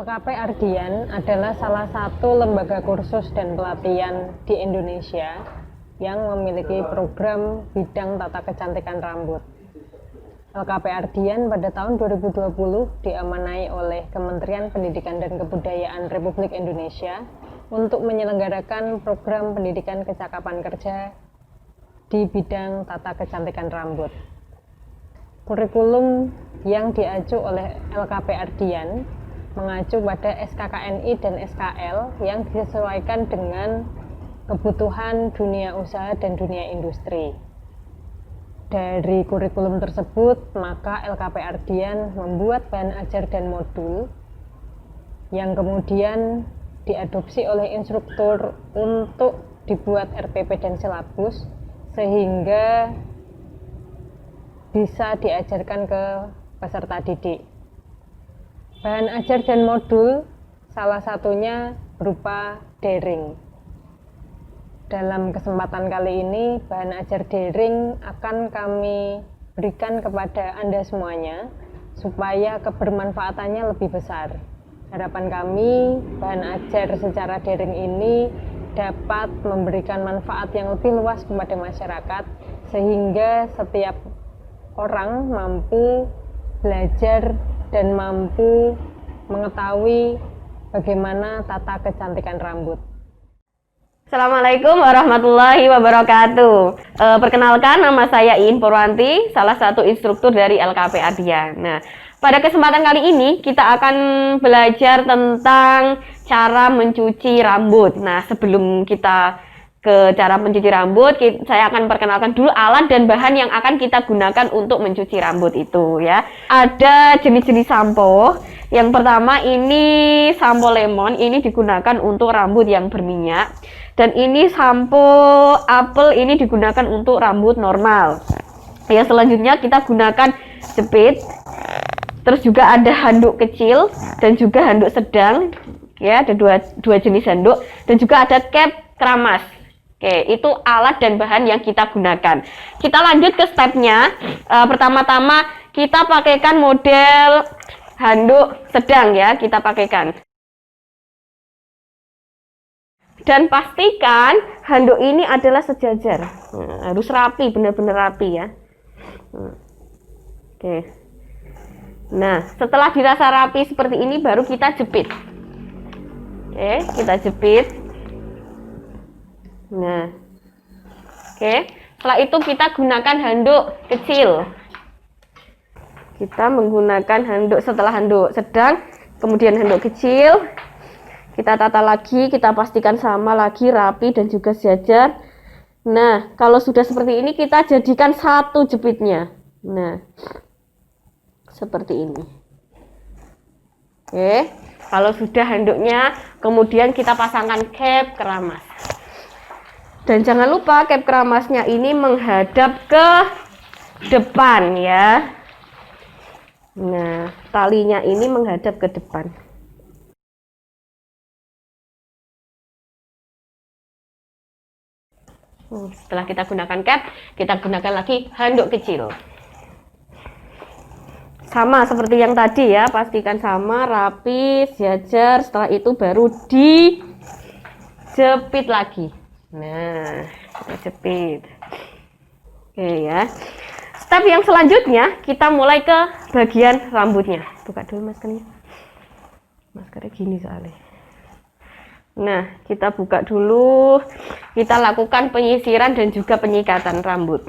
LKP Ardian adalah salah satu lembaga kursus dan pelatihan di Indonesia yang memiliki program bidang tata kecantikan rambut. LKP Ardian pada tahun 2020 diamanai oleh Kementerian Pendidikan dan Kebudayaan Republik Indonesia untuk menyelenggarakan program pendidikan kecakapan kerja di bidang tata kecantikan rambut. Kurikulum yang diacu oleh LKP Ardian mengacu pada SKKNI dan SKL yang disesuaikan dengan kebutuhan dunia usaha dan dunia industri. Dari kurikulum tersebut, maka LKP Ardian membuat bahan ajar dan modul yang kemudian diadopsi oleh instruktur untuk dibuat RPP dan silabus sehingga bisa diajarkan ke peserta didik. Bahan ajar dan modul salah satunya berupa daring. Dalam kesempatan kali ini, bahan ajar daring akan kami berikan kepada Anda semuanya supaya kebermanfaatannya lebih besar. Harapan kami, bahan ajar secara daring ini dapat memberikan manfaat yang lebih luas kepada masyarakat sehingga setiap orang mampu belajar dan mampu mengetahui bagaimana tata kecantikan rambut. Assalamualaikum warahmatullahi wabarakatuh. Perkenalkan, nama saya Iin Purwanti, salah satu instruktur dari LKP Ardian. Nah, pada kesempatan kali ini kita akan belajar tentang cara mencuci rambut. Nah, sebelum kita ke cara mencuci rambut, saya akan perkenalkan dulu alat dan bahan yang akan kita gunakan untuk mencuci rambut itu ya. Ada jenis-jenis sampo. Yang pertama ini sampo lemon, ini digunakan untuk rambut yang berminyak. Dan ini sampo apel, ini digunakan untuk rambut normal. Ya, selanjutnya kita gunakan jepit. Terus juga ada handuk kecil dan juga handuk sedang. Ya, ada dua jenis handuk dan juga ada cap keramas. Oke, itu alat dan bahan yang kita gunakan. Kita lanjut ke stepnya. Pertama-tama kita pakaikan model handuk sedang ya, kita pakaikan. Dan pastikan handuk ini adalah sejajar. Harus rapi, benar-benar rapi ya. Oke. Nah, setelah dirasa rapi seperti ini baru kita jepit. Oke, kita jepit. Nah, oke. Setelah itu kita gunakan handuk kecil. Kita menggunakan handuk setelah handuk sedang, kemudian handuk kecil. Kita tata lagi, kita pastikan sama lagi, rapi dan juga sejajar. Nah, kalau sudah seperti ini kita jadikan satu jepitnya. Nah, seperti ini. Oke, kalau sudah handuknya, kemudian kita pasangkan cap keramas. Dan jangan lupa cap keramasnya ini menghadap ke depan ya. Nah, talinya ini menghadap ke depan. Setelah kita gunakan cap, kita gunakan lagi handuk kecil. Sama seperti yang tadi ya, pastikan sama, rapi, sejajar. Setelah itu baru dijepit lagi. Nah, kita jepit. Oke ya. Step yang selanjutnya kita mulai ke bagian rambutnya. Buka dulu maskernya. Maskernya gini soalnya. Nah, kita buka dulu. Kita lakukan penyisiran dan juga penyikatan rambut.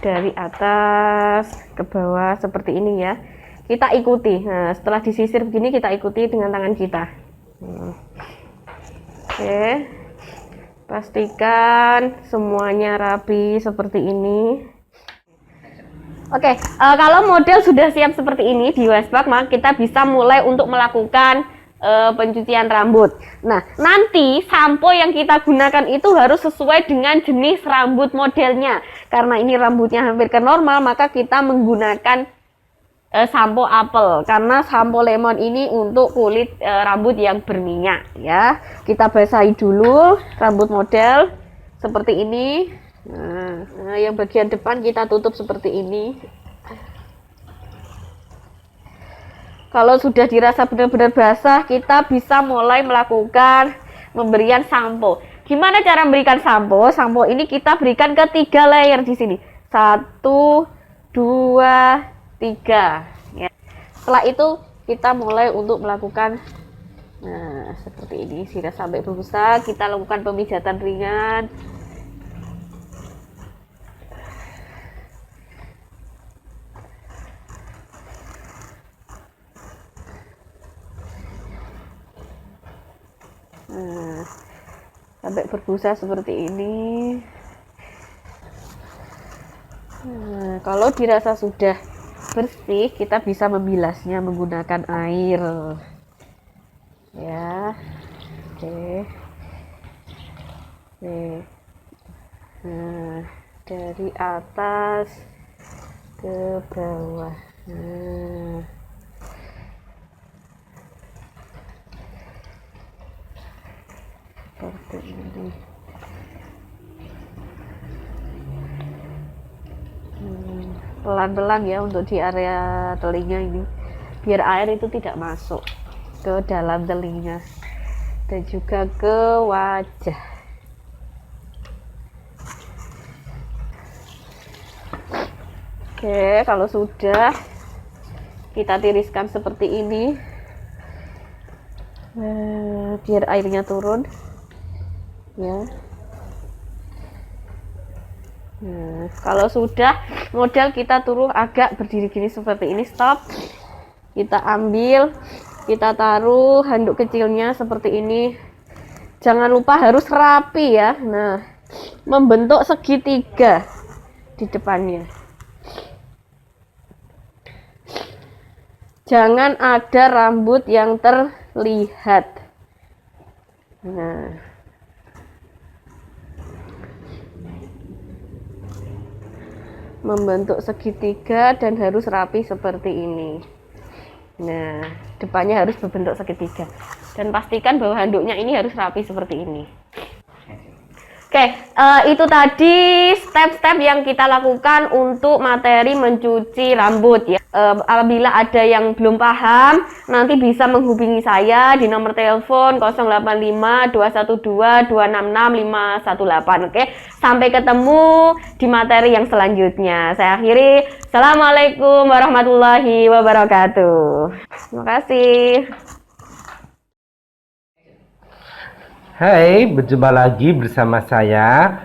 Dari atas ke bawah seperti ini ya. Kita ikuti. Nah, setelah disisir begini kita ikuti dengan tangan kita. Oke, pastikan semuanya rapi seperti ini. Oke, kalau model sudah siap seperti ini di wastebak, maka kita bisa mulai untuk melakukan pencucian rambut. Nah, nanti sampo yang kita gunakan itu harus sesuai dengan jenis rambut modelnya. Karena ini rambutnya hampir ke normal, maka kita menggunakan sampo apel, karena sampo lemon ini untuk kulit rambut yang berminyak ya. Kita basahi dulu rambut model seperti ini. Nah, yang bagian depan kita tutup seperti ini. Kalau sudah dirasa benar-benar basah, kita bisa mulai melakukan pemberian sampo. Gimana cara memberikan sampo? Sampo ini kita berikan ke 3 layer di sini. 1, 2, 3. Ya. Setelah itu kita mulai untuk melakukan, nah seperti ini, sudah sampai berbusa. Kita lakukan pemijatan ringan. Nah, sampai berbusa seperti ini. Nah, kalau dirasa sudah bersih, kita bisa membilasnya menggunakan air. Ya, oke. Oke. Nah, dari atas ke bawah. Nah. Seperti ini. Pelan-pelan ya untuk di area telinga ini, biar air itu tidak masuk ke dalam telinga dan juga ke wajah. Oke, kalau sudah, kita tiriskan seperti ini. Biar airnya turun ya. Nah, kalau sudah, model kita turun agak berdiri gini seperti ini, stop. Kita ambil, kita taruh handuk kecilnya seperti ini. Jangan lupa harus rapi ya. Nah, membentuk segitiga di depannya. Jangan ada rambut yang terlihat. Nah, membentuk segitiga dan harus rapi seperti ini. Nah, depannya harus berbentuk segitiga dan pastikan bahwa handuknya ini harus rapi seperti ini. Oke, itu tadi step-step yang kita lakukan untuk materi mencuci rambut ya. Apabila ada yang belum paham, nanti bisa menghubungi saya di nomor telepon 085 212 266 518. Oke, sampai ketemu di materi yang selanjutnya. Saya akhiri. Assalamualaikum warahmatullahi wabarakatuh. Terima kasih. Hai, berjumpa lagi bersama saya.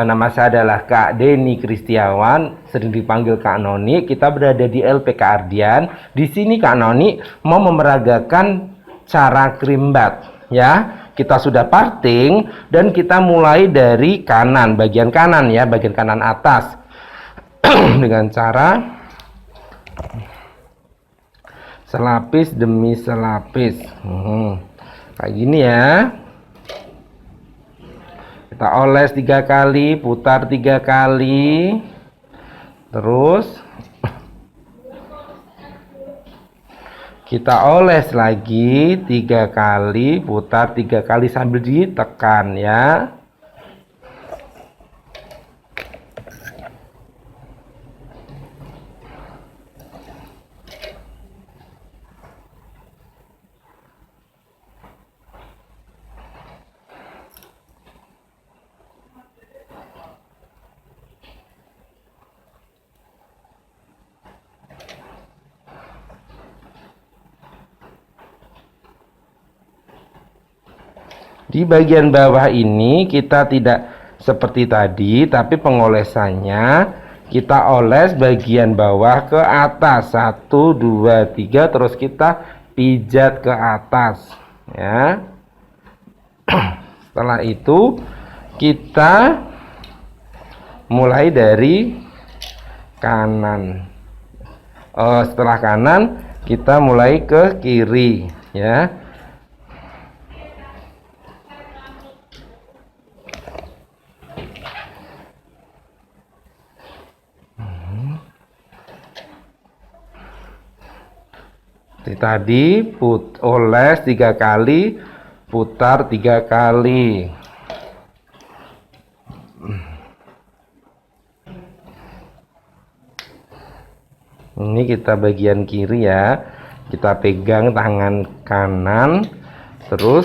Nama saya adalah Kak Denny Kristiawan, sering dipanggil Kak Noni. Kita berada di LPK Ardian. Di sini Kak Noni mau memeragakan cara krimbat, ya. Kita sudah parting dan kita mulai dari kanan, bagian kanan ya, bagian kanan atas. Dengan cara selapis demi selapis. Kayak gini ya. Kita oles 3 kali, putar 3 kali, terus kita oles lagi 3 kali, putar 3 kali sambil ditekan ya. Di bagian bawah ini kita tidak seperti tadi, tapi pengolesannya kita oles bagian bawah ke atas 1, 2, 3, terus kita pijat ke atas ya. Setelah itu kita mulai dari kanan. Setelah kanan kita mulai ke kiri ya. Tadi oles 3 kali, putar 3 kali. Ini kita bagian kiri ya. Kita pegang tangan kanan, terus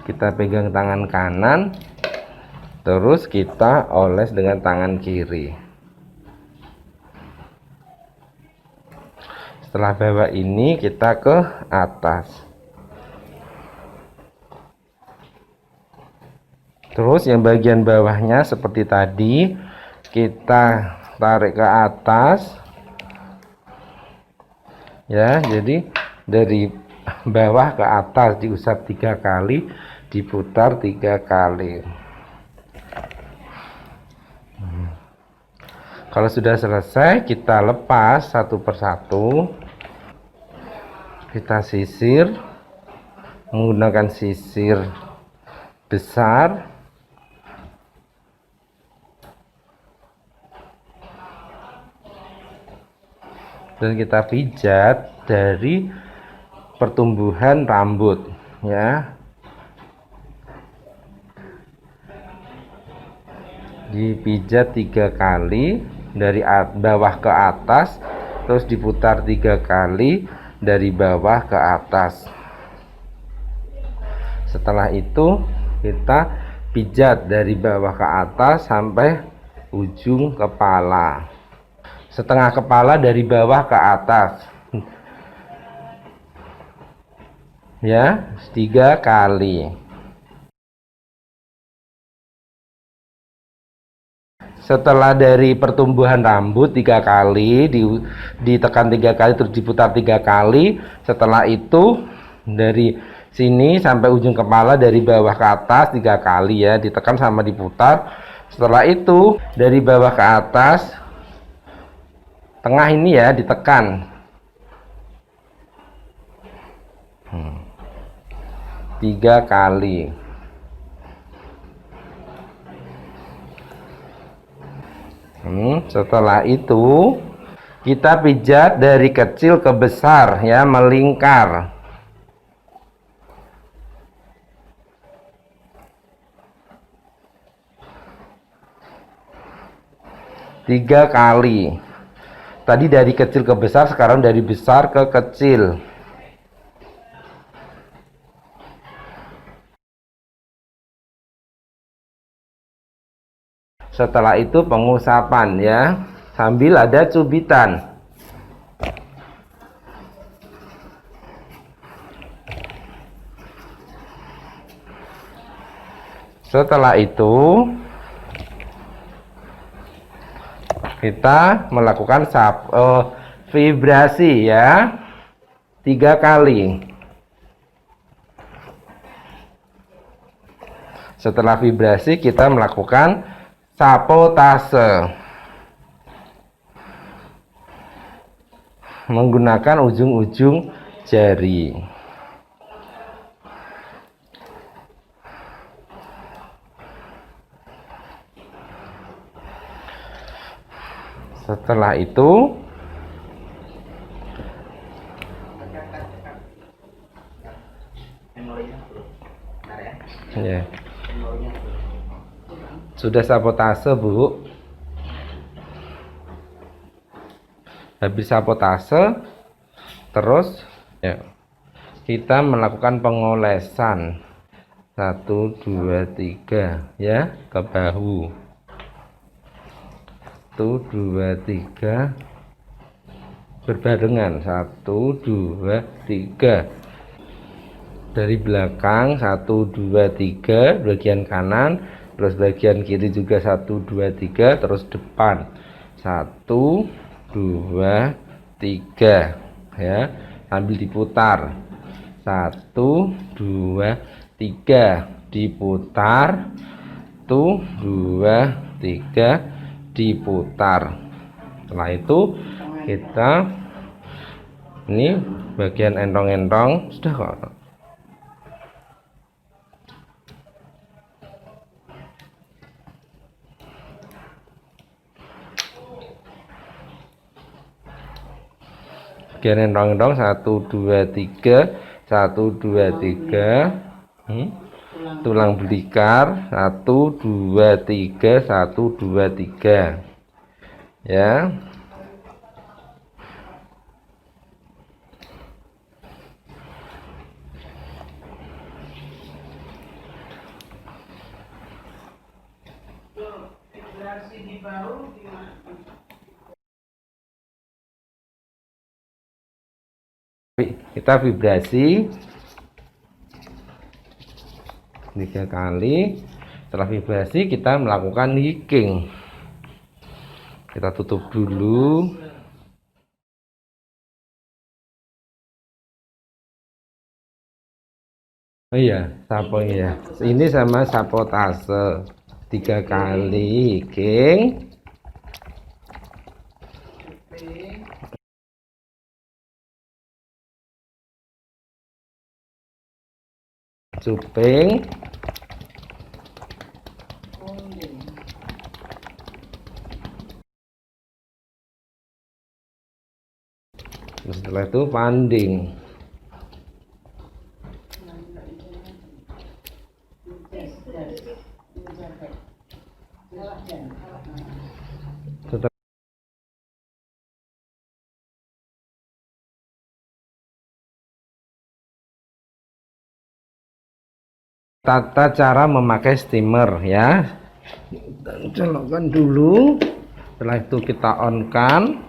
kita pegang tangan kanan, terus kita oles dengan tangan kiri. Setelah bawah ini kita ke atas. Terus yang bagian bawahnya seperti tadi, kita tarik ke atas. Ya, jadi dari bawah ke atas diusap 3 kali, diputar 3 kali. Kalau sudah selesai, kita lepas satu persatu. Kita sisir menggunakan sisir besar. Dan kita pijat dari pertumbuhan rambut, ya. Dipijat 3 kali dari bawah ke atas, terus diputar 3 kali dari bawah ke atas. Setelah itu kita pijat dari bawah ke atas sampai ujung kepala. Setengah kepala dari bawah ke atas. Ya, 3 kali. Setelah dari pertumbuhan rambut 3 kali, ditekan 3 kali, terus diputar 3 kali. Setelah itu dari sini sampai ujung kepala dari bawah ke atas 3 kali, ya, ditekan sama diputar. Setelah itu dari bawah ke atas, tengah ini ya ditekan 3 kali. Setelah itu kita pijat dari kecil ke besar, ya, melingkar. Tiga kali. Tadi dari kecil ke besar, sekarang dari besar ke kecil. Setelah itu pengusapan, ya, sambil ada cubitan. Setelah itu kita melakukan vibrasi, ya, 3 kali. Setelah vibrasi kita melakukan sapotase menggunakan ujung-ujung jari. Setelah itu ya. Sudah sapotase, Bu. Habis sapotase, terus ya, kita melakukan pengolesan 1, 2, 3, ya, ke bahu. 1, 2, 3 berbarengan. 1, 2, 3 dari belakang. 1, 2, 3 bagian kanan, terus bagian kiri juga. 1, 2, 3 terus depan. 1, 2, 3, ya, sambil diputar. 1, 2, 3 diputar. 1, 2, 3 diputar. Setelah itu kita ini bagian entong-entong sudah kok. Bagian entong-entong 1, 2, 3 1, 2, 3 tulang belikar 1, 2, 3 1, 2, 3, ya. Kita vibrasi 3 kali. Setelah vibrasi kita melakukan licking. Kita tutup dulu. Oh iya, sapo ya. Ini sama sapotase 3 kali licking. Cuping. Setelah itu panding. Tata cara memakai steamer ya. Colokkan dulu. Setelah itu kita on kan.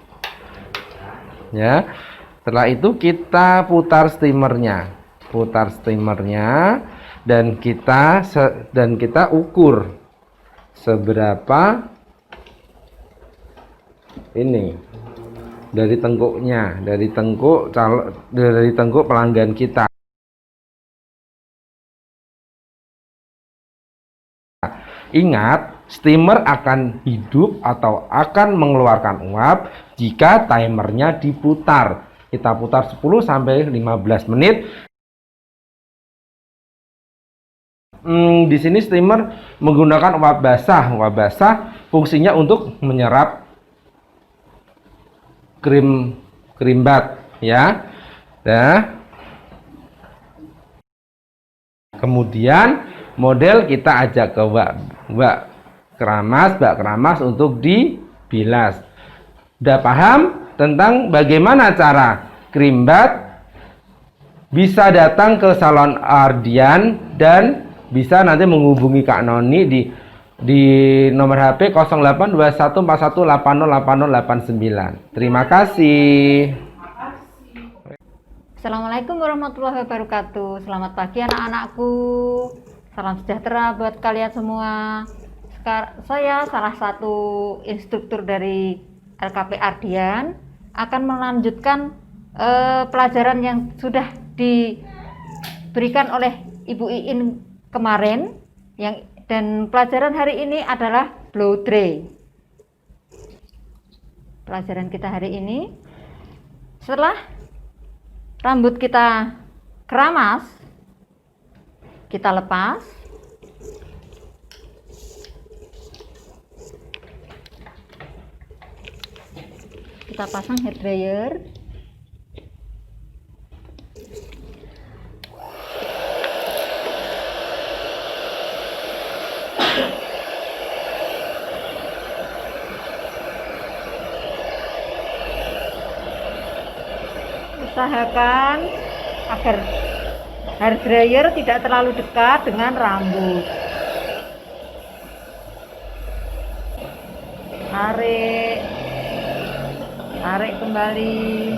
Ya. Setelah itu kita putar steamernya. Putar steamernya dan kita ukur seberapa ini dari tengkuknya, dari tengkuk pelanggan kita. Ingat, steamer akan hidup atau akan mengeluarkan uap jika timernya diputar. Kita putar 10 sampai 15 menit. Di sini steamer menggunakan uap basah. Uap basah fungsinya untuk menyerap krim bat ya. Nah, kemudian model kita ajak ke Mbak Keramas untuk dibilas. Udah paham tentang bagaimana cara krim bat? Bisa datang ke salon Ardian dan bisa nanti menghubungi Kak Noni di nomor HP 082141808089. Terima kasih. Assalamualaikum warahmatullahi wabarakatuh. Selamat pagi anak-anakku. Salam sejahtera buat kalian semua. Saya salah satu instruktur dari LKP Ardian akan melanjutkan pelajaran yang sudah diberikan oleh Ibu Iin kemarin, dan pelajaran hari ini adalah blow dry. Pelajaran kita hari ini, setelah rambut kita keramas, kita lepas. Kita pasang hair dryer. Usahakan agar hair dryer tidak terlalu dekat dengan rambut. Tarik kembali.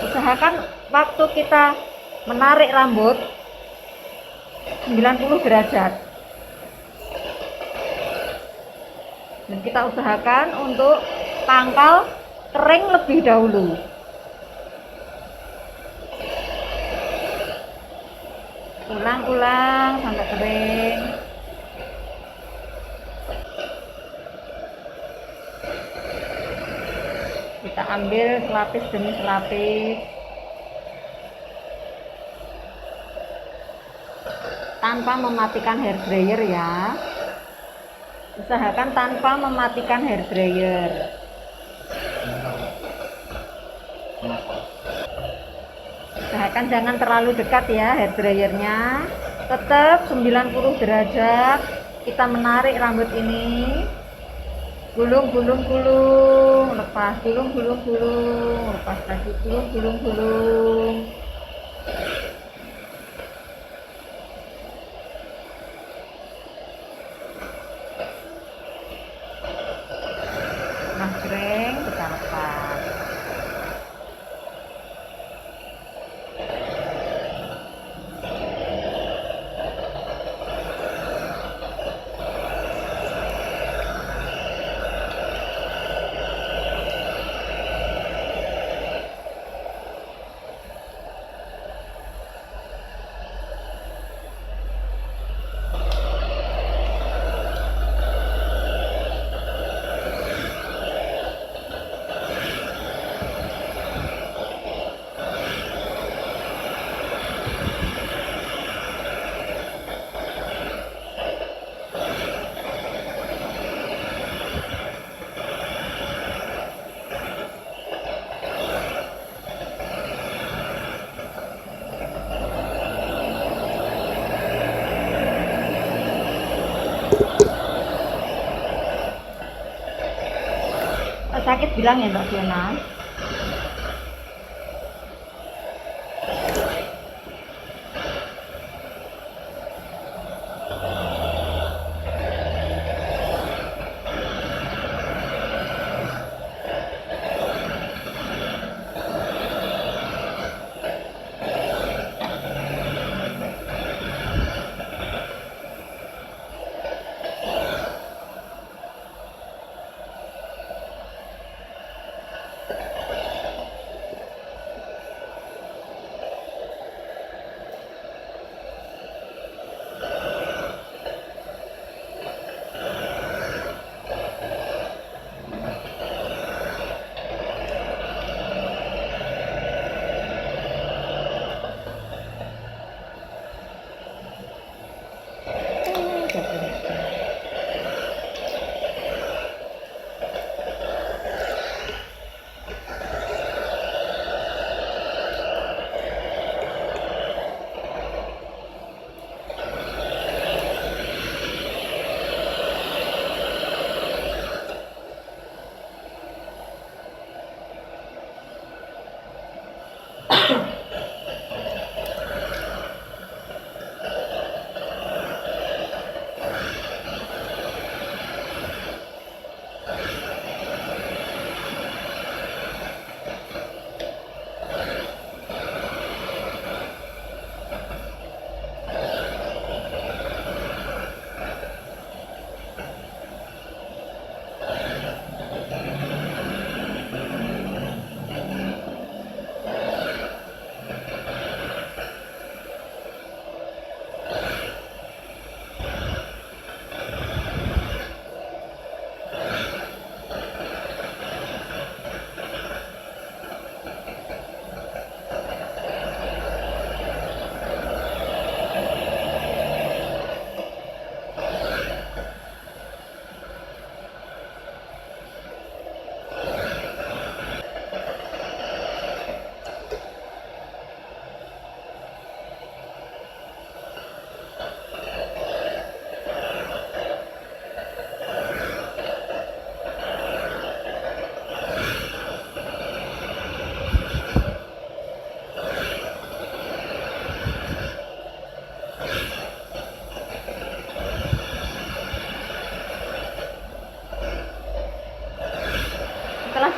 Usahakan waktu kita menarik rambut 90 derajat. Dan kita usahakan untuk pangkal kering lebih dahulu. Ulang-ulang sampai kering. Kita ambil selapis demi selapis tanpa mematikan hair dryer ya. Usahakan tanpa mematikan hair dryer. Usahakan jangan terlalu dekat ya hair dryernya. Tetap 90 derajat. Kita menarik rambut ini. Gulung, lepas, gulung, lepas lagi, gulung. sakit bilang ya Mbak Fiona.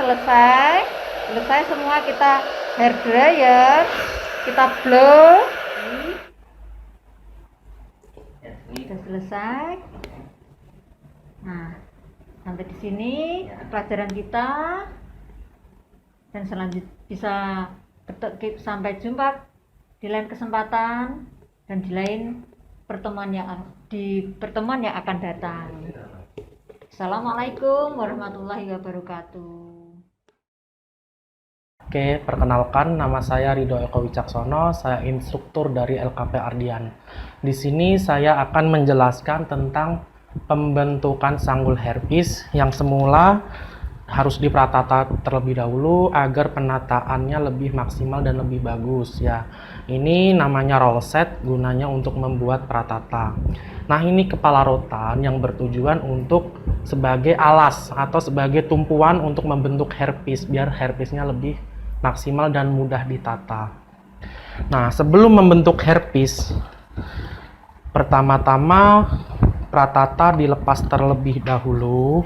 Setelah selesai semua, kita hair dryer, kita blow. Sudah selesai. Nah, sampai di sini pelajaran kita, dan selanjutnya bisa sampai jumpa di lain kesempatan dan di lain pertemuan yang akan datang. Assalamualaikum warahmatullahi wabarakatuh. Oke, perkenalkan, nama saya Ridho Eko Wicaksono, saya instruktur dari LKP Ardian. Di sini saya akan menjelaskan tentang pembentukan sanggul hairpiece yang semula harus dipratata terlebih dahulu agar penataannya lebih maksimal dan lebih bagus ya. Ini namanya roll set, gunanya untuk membuat pratata. Nah, ini kepala rotan yang bertujuan untuk sebagai alas atau sebagai tumpuan untuk membentuk hairpiece biar hairpiece-nya lebih maksimal dan mudah ditata. Nah, sebelum membentuk hairpiece, pertama-tama pratata dilepas terlebih dahulu.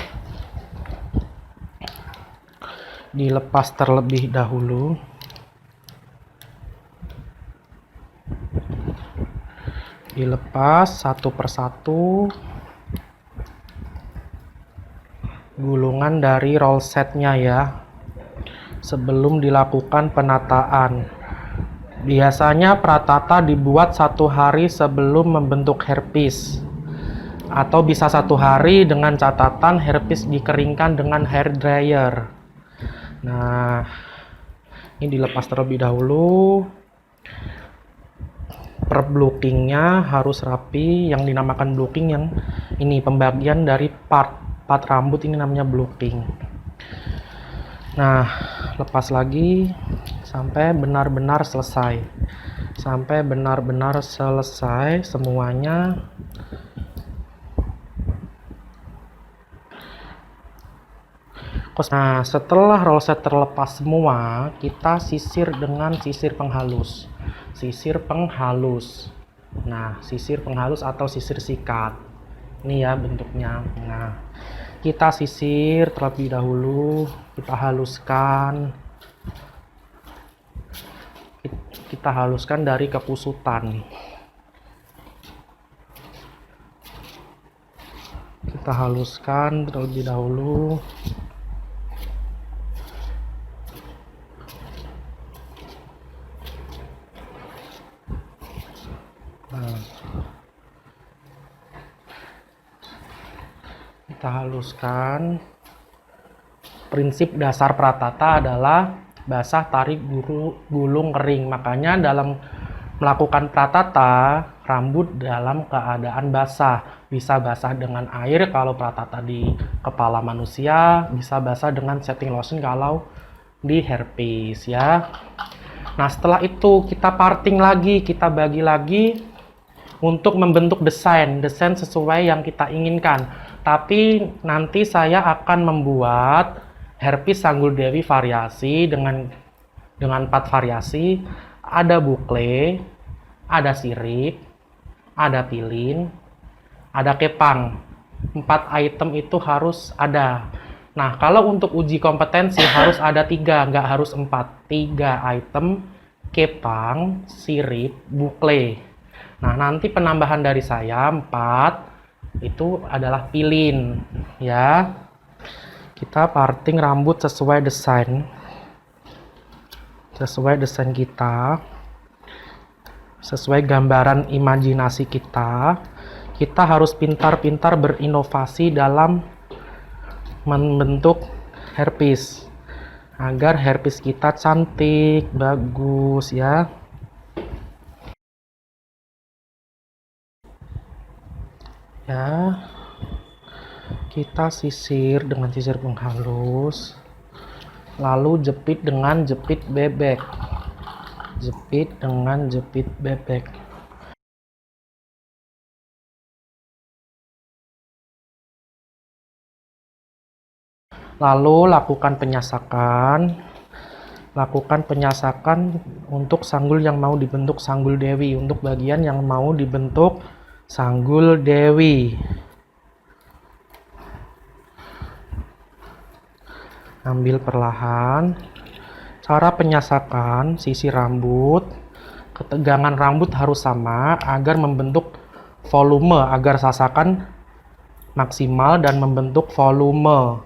Dilepas satu persatu gulungan dari roll setnya ya, sebelum dilakukan penataan. Biasanya pratata dibuat 1 hari sebelum membentuk hairpiece, atau bisa 1 hari dengan catatan hairpiece dikeringkan dengan hair dryer. Nah, ini dilepas terlebih dahulu. Blockingnya harus rapi, yang dinamakan blocking, yang ini pembagian dari part rambut ini namanya blocking. Nah, lepas lagi sampai benar-benar selesai. Semuanya. Nah, setelah roset terlepas semua, kita sisir dengan sisir penghalus. Sisir penghalus. Nah, sisir penghalus atau sisir sikat. Ini ya bentuknya. Nah, kita sisir terlebih dahulu, kita haluskan. Kita haluskan dari kepusutan. Kita haluskan terlebih dahulu. Nah, kita haluskan. Prinsip dasar pratata adalah basah tarik gulung kering. Makanya dalam melakukan pratata, rambut dalam keadaan basah. Bisa basah dengan air kalau pratata di kepala manusia, bisa basah dengan setting lotion kalau di hairpiece ya. Nah, setelah itu kita parting lagi, kita bagi lagi untuk membentuk desain sesuai yang kita inginkan. Tapi nanti saya akan membuat hairpiece Sanggul Dewi variasi dengan 4 variasi. Ada bukle, ada sirip, ada pilin, ada kepang. 4 item itu harus ada. Nah, kalau untuk uji kompetensi harus ada 3, nggak harus 4. 3 item, kepang, sirip, bukle. Nah, nanti penambahan dari saya 4 itu adalah pilin ya. Kita parting rambut sesuai desain kita, sesuai gambaran imajinasi kita. Kita harus pintar-pintar berinovasi dalam membentuk hairpiece agar hairpiece kita cantik, bagus ya. Ya, kita sisir dengan sisir penghalus, lalu jepit dengan jepit bebek. Jepit dengan jepit bebek. Lalu lakukan penyasakan. Lakukan penyasakan untuk sanggul yang mau dibentuk Sanggul Dewi, untuk bagian yang mau dibentuk Sanggul Dewi. Ambil perlahan. Cara penyasakan sisi rambut, ketegangan rambut harus sama agar membentuk volume, agar sasakan maksimal dan membentuk volume.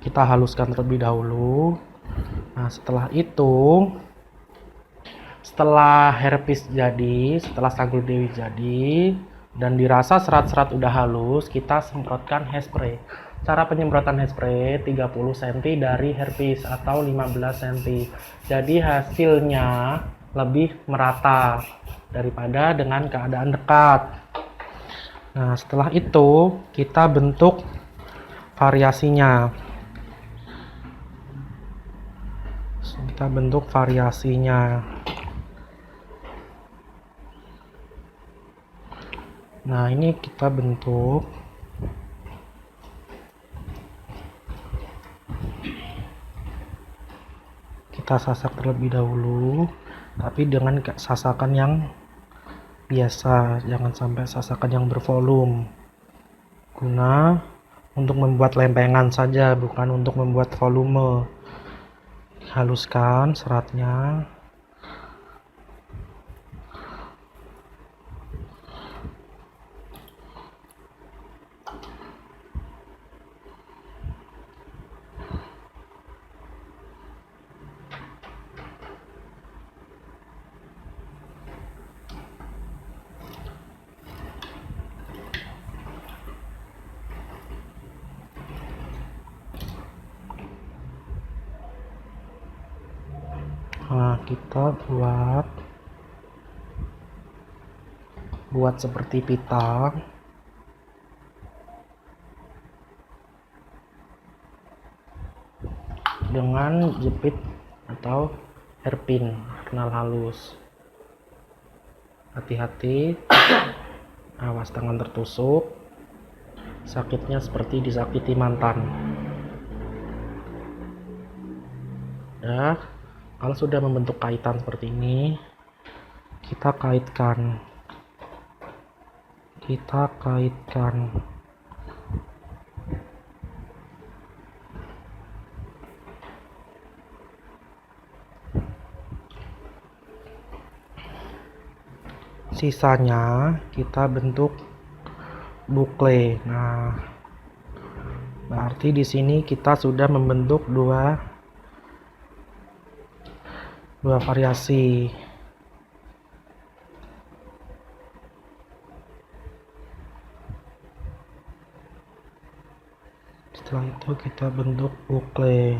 Kita haluskan terlebih dahulu. Nah, setelah itu, setelah hairpiece jadi, setelah Sanggul Dewi jadi dan dirasa serat-serat udah halus, kita semprotkan hairspray. Cara penyemprotan hairspray 30 cm dari hairpiece atau 15 cm. Jadi hasilnya lebih merata daripada dengan keadaan dekat. Nah, setelah itu kita bentuk variasinya. Kita bentuk variasinya. Nah, ini kita bentuk. Kita sasak terlebih dahulu, tapi dengan sasakan yang biasa, jangan sampai sasakan yang bervolume. Guna untuk membuat lempengan saja, bukan untuk membuat volume. Haluskan seratnya. Nah, kita buat seperti pita. Dengan jepit atau hairpin kenal halus. Hati-hati, awas tangan tertusuk. Sakitnya seperti disakiti mantan. Ya, kalau sudah membentuk kaitan seperti ini, kita kaitkan. Sisanya kita bentuk bukle. Nah, berarti di sini kita sudah membentuk dua variasi. Setelah itu kita bentuk bukle.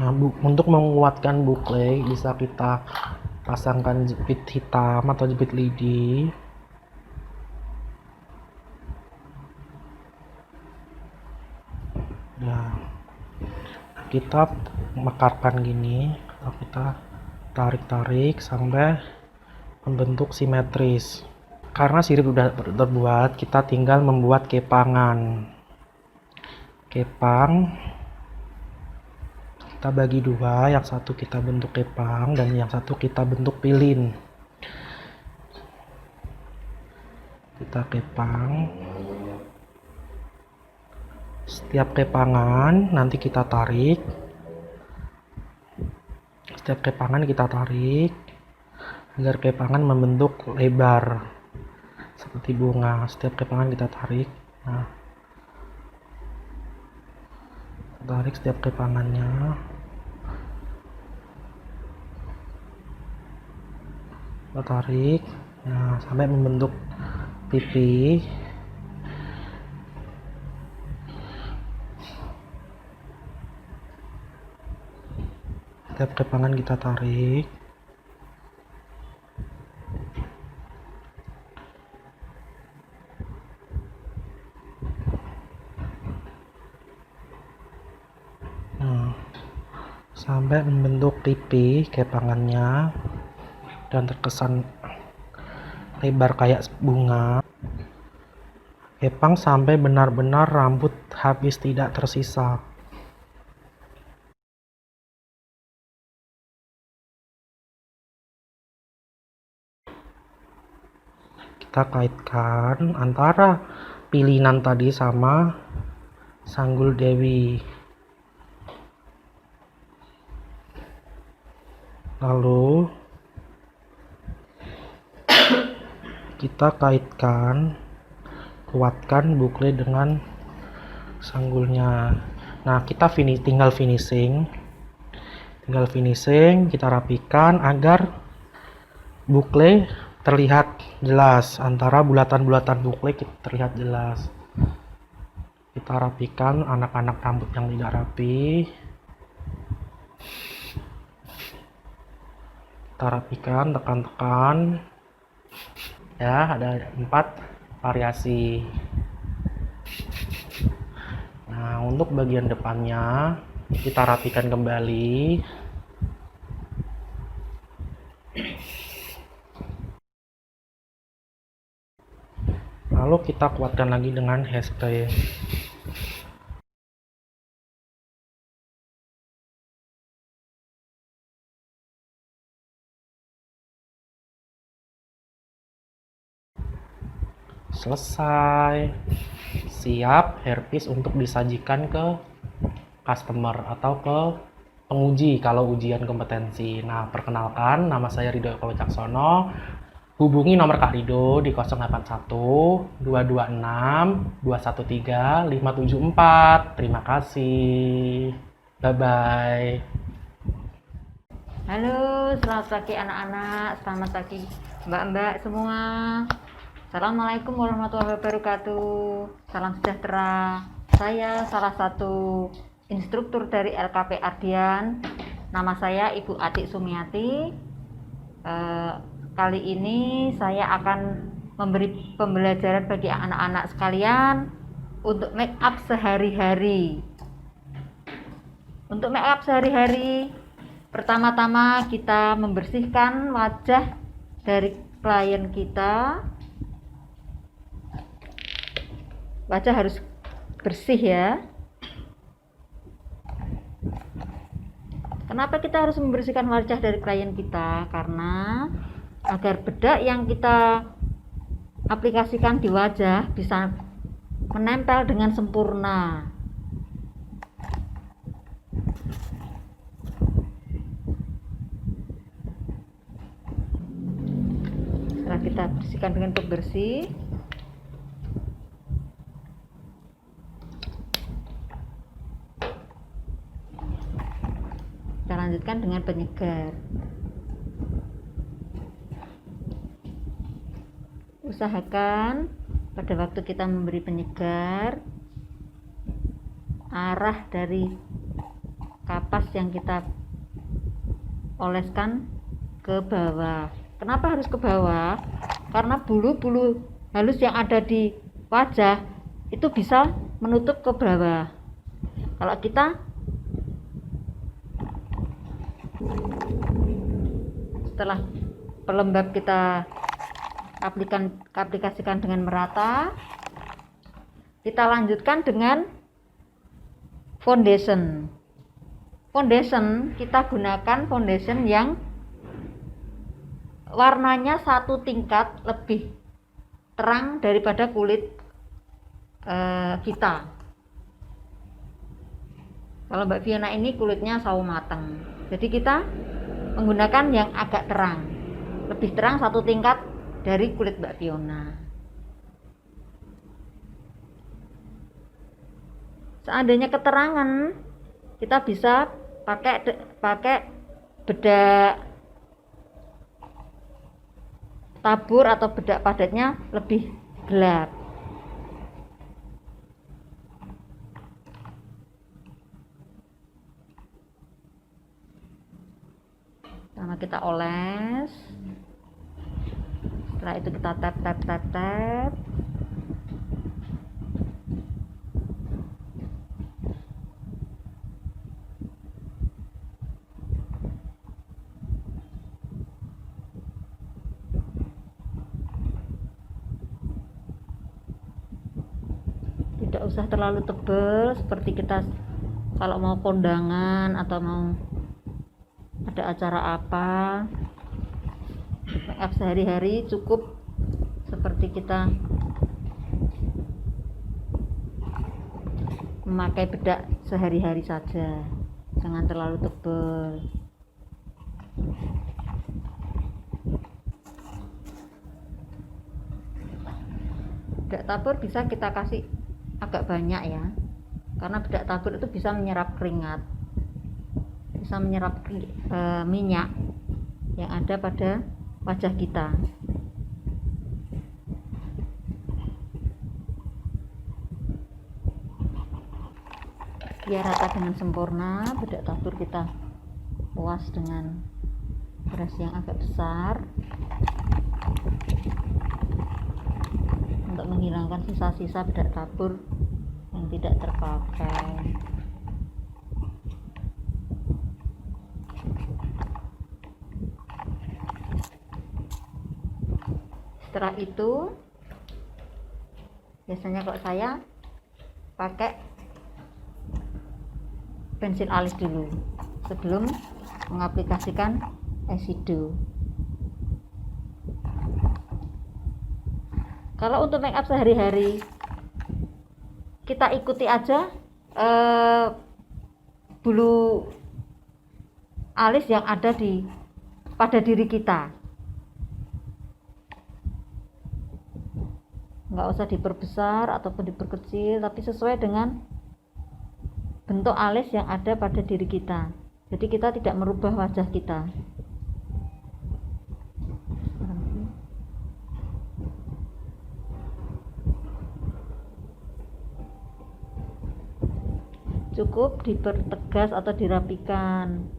Nah, untuk menguatkan bukle bisa kita pasangkan jepit hitam atau jepit lidi. Nah, kita mekarkan gini, atau kita tarik-tarik sampai membentuk simetris. Karena sirip sudah terbuat, kita tinggal membuat kepangan. Kepang kita bagi dua, yang satu kita bentuk kepang dan yang satu kita bentuk pilin. Kita kepang. Setiap kepangan nanti kita tarik. Setiap kepangan kita tarik agar kepangan membentuk lebar seperti bunga. Setiap kepangan kita tarik. Nah, tarik setiap kepangannya. Kita tarik, nah, sampai membentuk pipi. Setiap kepangan kita tarik. Nah, sampai membentuk pipi kepangannya dan terkesan lebar kayak bunga. Kepang sampai benar-benar rambut habis tidak tersisa. Kita kaitkan antara pilinan tadi sama sanggul dewi. Lalu kita kaitkan, kuatkan bukle dengan sanggulnya. Nah, kita tinggal finishing, kita rapikan agar bukle terlihat jelas, antara bulatan-bulatan bukle terlihat jelas. Kita rapikan anak-anak rambut yang tidak rapi. Kita rapikan, tekan-tekan. Ya, ada 4 variasi. Nah, untuk bagian depannya kita rapikan kembali. Lalu kita kuatkan lagi dengan hairspray. Selesai, siap hairpiece untuk disajikan ke customer atau ke penguji kalau ujian kompetensi. Nah, perkenalkan, nama saya Ridho Eko Wicaksono. Hubungi nomor Kak Rido di 081 226 213 574. Terima kasih. Bye-bye. Halo, selamat pagi anak-anak, selamat pagi mbak-mbak semua. Assalamualaikum warahmatullahi wabarakatuh. Salam sejahtera. Saya salah satu instruktur dari LKP Ardian. Nama saya Ibu Atik Sumiati. Kali ini saya akan memberi pembelajaran bagi anak-anak sekalian untuk make up sehari-hari. Untuk make up sehari-hari, pertama-tama kita membersihkan wajah dari klien kita. Wajah harus bersih ya. Kenapa kita harus membersihkan wajah dari klien kita? Karena agar bedak yang kita aplikasikan di wajah bisa menempel dengan sempurna. Setelah kita bersihkan dengan pembersih, kita lanjutkan dengan penyegar. Usahakan pada waktu kita memberi penyegar, arah dari kapas yang kita oleskan ke bawah. Kenapa harus ke bawah? Karena bulu-bulu halus yang ada di wajah itu bisa menutup ke bawah. Kalau kita setelah pelembab kita aplikasikan dengan merata, kita lanjutkan dengan foundation. Foundation kita gunakan foundation yang warnanya satu tingkat lebih terang daripada kulit kita. Kalau Mbak Fiona ini kulitnya sawo mateng, jadi kita menggunakan yang agak terang, lebih terang satu tingkat dari kulit Mbak Fiona. Seandainya keterangan, kita bisa pakai bedak tabur atau bedak padatnya lebih gelap. Pertama kita oles, setelah itu kita tap. Tidak usah terlalu tebal, seperti kita kalau mau kondangan atau mau ada acara apa, make up sehari-hari cukup seperti kita memakai bedak sehari-hari saja, jangan terlalu tebal. Bedak tabur bisa kita kasih agak banyak ya, karena bedak tabur itu bisa menyerap keringat, bisa menyerap minyak yang ada pada wajah kita. Biar rata dengan sempurna, bedak tabur kita puas dengan beras yang agak besar untuk menghilangkan sisa-sisa bedak tabur yang tidak terpakai. Setelah itu, biasanya kalau saya pakai pensil alis dulu sebelum mengaplikasikan eyeshadow. Kalau untuk make up sehari-hari, kita ikuti aja bulu alis yang ada pada diri kita. Nggak usah diperbesar ataupun diperkecil, tapi sesuai dengan bentuk alis yang ada pada diri kita. Jadi kita tidak merubah wajah kita. Cukup dipertegas atau dirapikan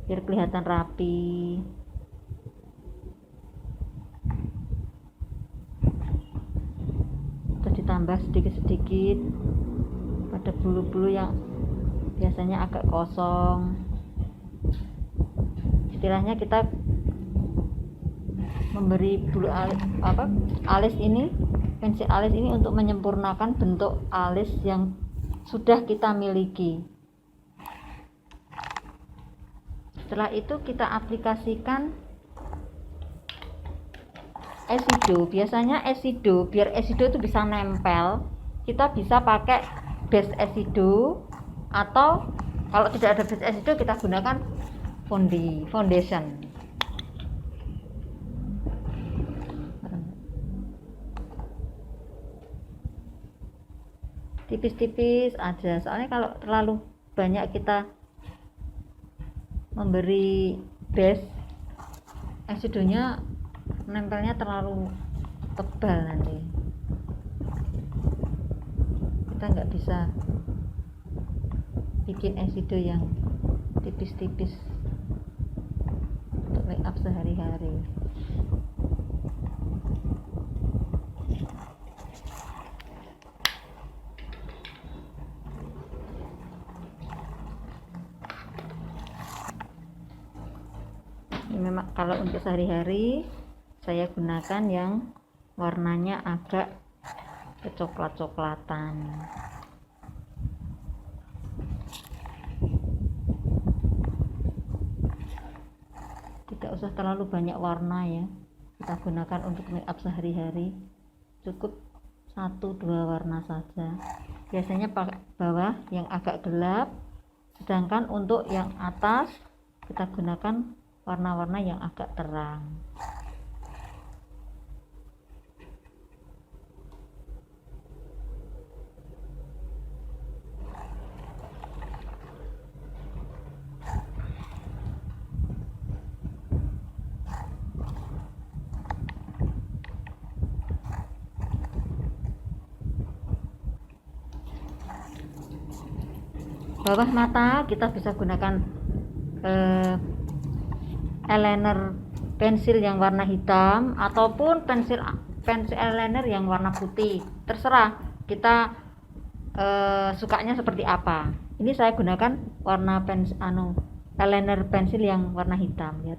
biar kelihatan rapi. Atau tambah sedikit-sedikit pada bulu-bulu yang biasanya agak kosong. Istilahnya kita memberi bulu alis ini, pensil alis ini untuk menyempurnakan bentuk alis yang sudah kita miliki. Setelah itu kita aplikasikan esido. Biasanya esido, biar esido itu bisa nempel, kita bisa pakai base esido, atau kalau tidak ada base esido kita gunakan foundation. Tipis-tipis aja, soalnya kalau terlalu banyak kita memberi base, esidonya nempelnya terlalu tebal, nanti kita nggak bisa bikin esido yang tipis-tipis untuk make up sehari-hari. Memang kalau untuk sehari-hari saya gunakan yang warnanya agak kecoklat-coklatan. Tidak usah terlalu banyak warna ya, kita gunakan untuk make up sehari-hari, cukup 1-2 warna saja. Biasanya pakai bawah yang agak gelap, sedangkan untuk yang atas kita gunakan warna-warna yang agak terang. Bawah mata kita bisa gunakan eyeliner pensil yang warna hitam ataupun pensil eyeliner yang warna putih, terserah kita sukanya seperti apa. Ini saya gunakan warna eyeliner pensil yang warna hitam ya,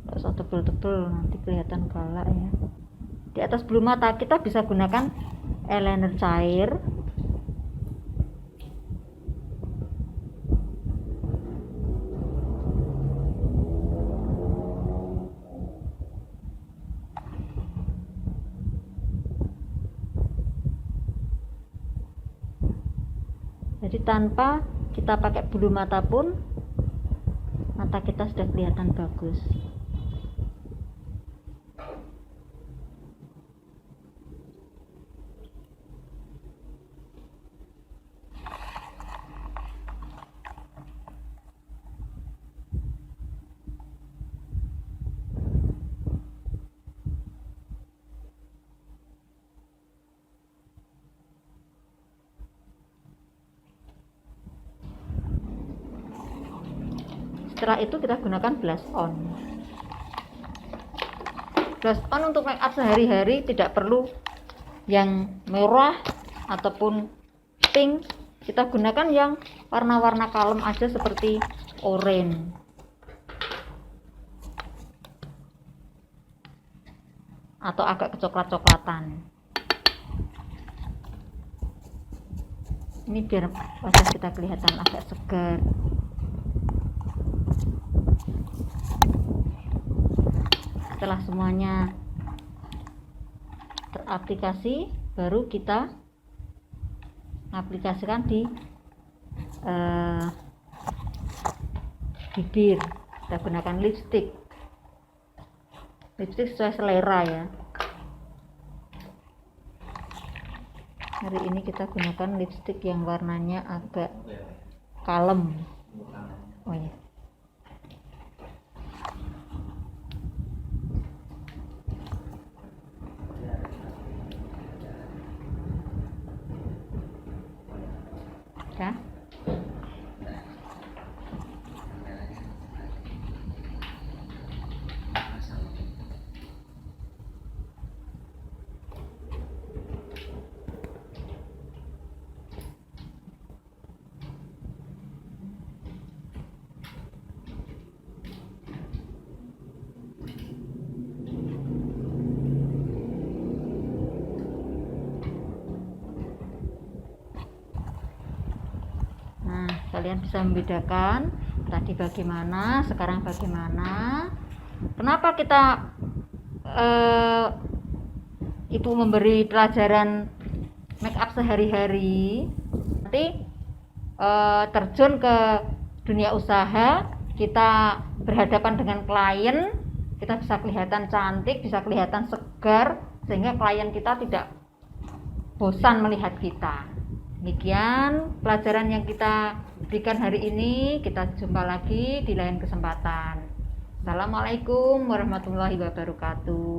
nggak usah tebel-tebel nanti kelihatan galak ya. Di atas bulu mata kita bisa gunakan eyeliner cair. Jadi tanpa kita pakai bulu mata pun mata kita sudah kelihatan bagus. Setelah itu kita gunakan blush on. Blush on untuk make up sehari-hari tidak perlu yang merah ataupun pink, kita gunakan yang warna-warna kalem aja seperti oranye atau agak kecoklat-coklatan. Ini biar wajah kita kelihatan agak segar. Setelah semuanya teraplikasi, baru kita aplikasikan di bibir. Kita gunakan lipstick sesuai selera ya. Hari ini kita gunakan lipstick yang warnanya agak kalem. Oh ya. Ya. kalian bisa membedakan tadi bagaimana, sekarang bagaimana. Kenapa kita Ibu memberi pelajaran make up sehari-hari? Nanti terjun ke dunia usaha, kita berhadapan dengan klien, kita bisa kelihatan cantik, bisa kelihatan segar, sehingga klien kita tidak bosan melihat kita. Demikian pelajaran yang kita berikan hari ini. Kita jumpa lagi di lain kesempatan. Assalamualaikum warahmatullahi wabarakatuh.